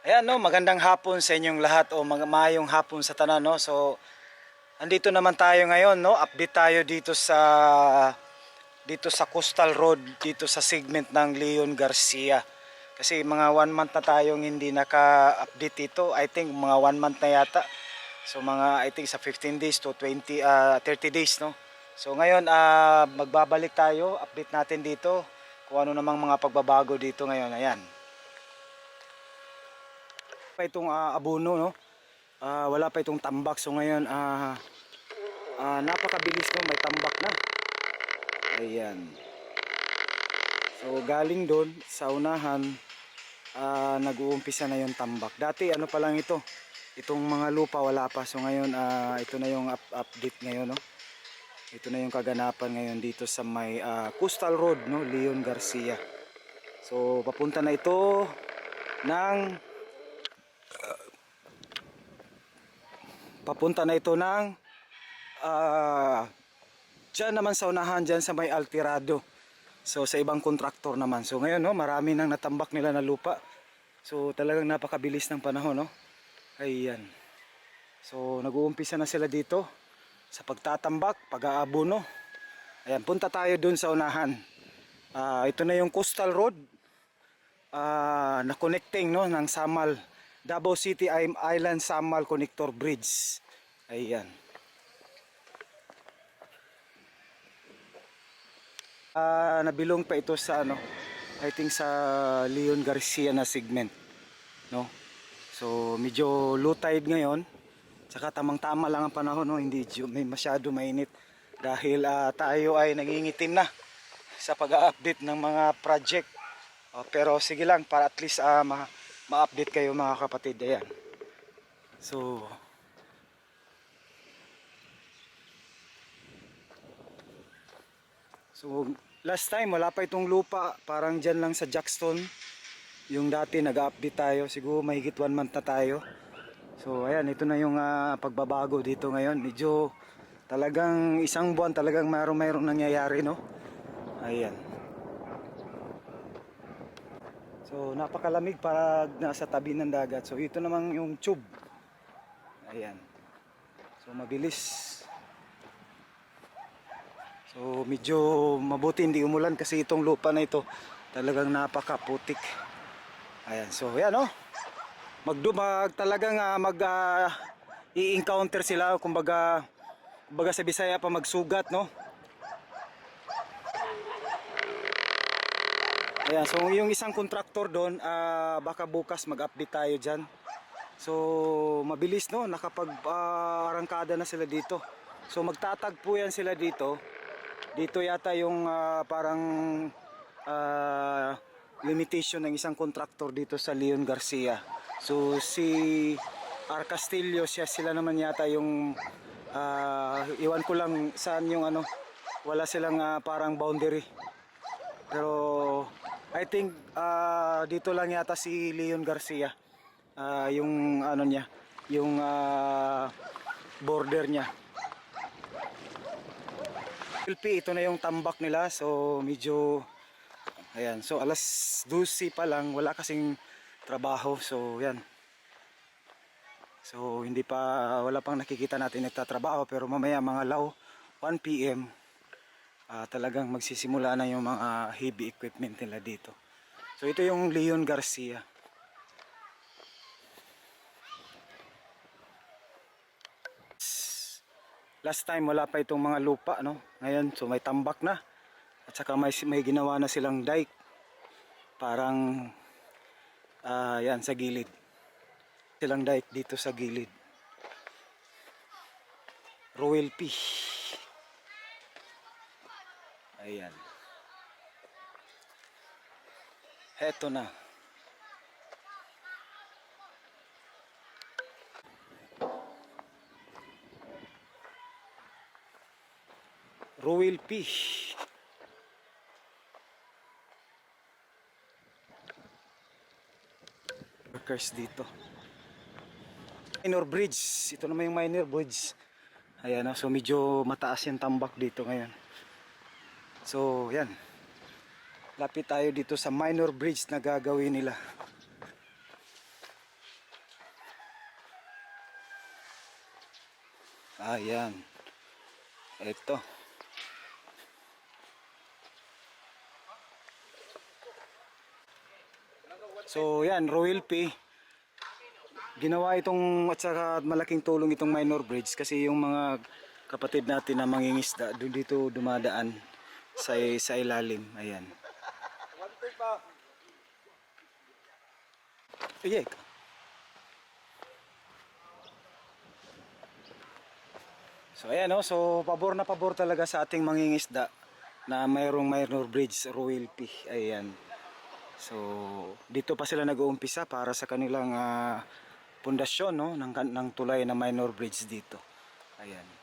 Ayan no, magandang hapon sa inyong lahat o mayong hapon sa tanan no. So, andito naman tayo ngayon no. Update tayo dito sa Coastal Road dito sa segment ng Leon Garcia. Kasi mga 1 month na tayong hindi naka-update dito. I think mga 1 month na yata. So mga I think sa 15 days to 30 days no. So ngayon magbabalik tayo, update natin dito kung ano namang mga pagbabago dito ngayon. Ayan. Pa itong abono no. Wala pa itong tambak, so ngayon napakabilis no, may tambak na. Ayan, so galing doon sa unahan, nag-uumpisa na yung tambak. Dati ano pa lang ito, itong mga lupa wala pa, so ngayon ito na yung update ngayon no. Ito na yung kaganapan ngayon dito sa may Coastal Road no, Leon Garcia. So papunta na ito ng dyan naman sa unahan, dyan sa may Altirado. So sa ibang kontraktor naman. So ngayon no, marami nang natambak nila na lupa. So talagang napakabilis ng panahon no. Ayan. So nag-uumpisa na sila dito sa pagtatambak, pag-aabono. Ayan, punta tayo dun sa unahan. Ito na yung Coastal Road na connecting no ng Samal, Davao City Island Samal Connector Bridge. Ayan. Nabilong pa ito sa ano, I think sa Leon Garcia na segment no. So medyo low tide ngayon, saka tamang-tama lang ang panahon no, hindi may masyado mainit dahil tayo ay nangingitim na sa pag-update ng mga project. Pero sige lang, para at least ma-update kayo mga kapatid. Ayan. So last time wala pa itong lupa, parang dyan lang sa Jackson yung dati nag-update tayo, siguro mahigit 1 month na tayo. So ayan, ito na yung pagbabago dito ngayon. Medyo talagang isang buwan talagang mayroong nangyayari no. Ayan. So napakalamig para nasa tabi ng dagat. So ito namang yung tube. Ayan. So mabilis. So medyo mabuti hindi umulan kasi itong lupa na ito talagang napakaputik. Ayan, so ayan oh. Talagang i-encounter sila, kumbaga sa Bisaya pa magsugat no. Ayan, so yung isang kontraktor doon, baka bukas mag-update tayo diyan. So mabilis no, nakapag-arangkada na sila dito. So magtatagpo yan sila dito. Dito yata yung parang limitation ng isang kontraktor dito sa Leon Garcia. So si R. Castillo, sila naman yata yung iwan ko lang saan yung ano, wala silang parang boundary. Pero I think dito lang yata si Leon Garcia, yung ano niya, yung border niya. Ito na yung tambak nila, so medyo ayan, so alas 12 pa lang, wala kasing trabaho. So yan, so wala pang nakikita natin nagtatrabaho, pero mamaya mga 1 PM talagang magsisimula na yung mga heavy equipment nila dito. So ito yung Leon Garcia. Last time wala pa itong mga lupa no. Ngayon so may tambak na. At saka may ginawa na silang dike. Parang yan sa gilid. Silang dike dito sa gilid. Royal P. Ayan. Heto na. Royal P. Workers dito. Minor bridge. Ito naman yung minor bridge. Ayan, so medyo mataas yung tambak dito ngayon. So yan, lapit tayo dito sa minor bridge na gagawin nila. Ayan. Ito. So yan, Royal P. Ginawa itong at saka malaking tulong itong minor bridge kasi yung mga kapatid natin na mangingisda doon dito dumadaan sa ilalim. Ayan. Sige. So ayan oh, so pabor na pabor talaga sa ating mangingisda na mayroong minor bridge Royal P. Ayan. So dito pa sila nag-uumpisa para sa kanilang pundasyon no ng tulay na minor bridge dito. Ayan.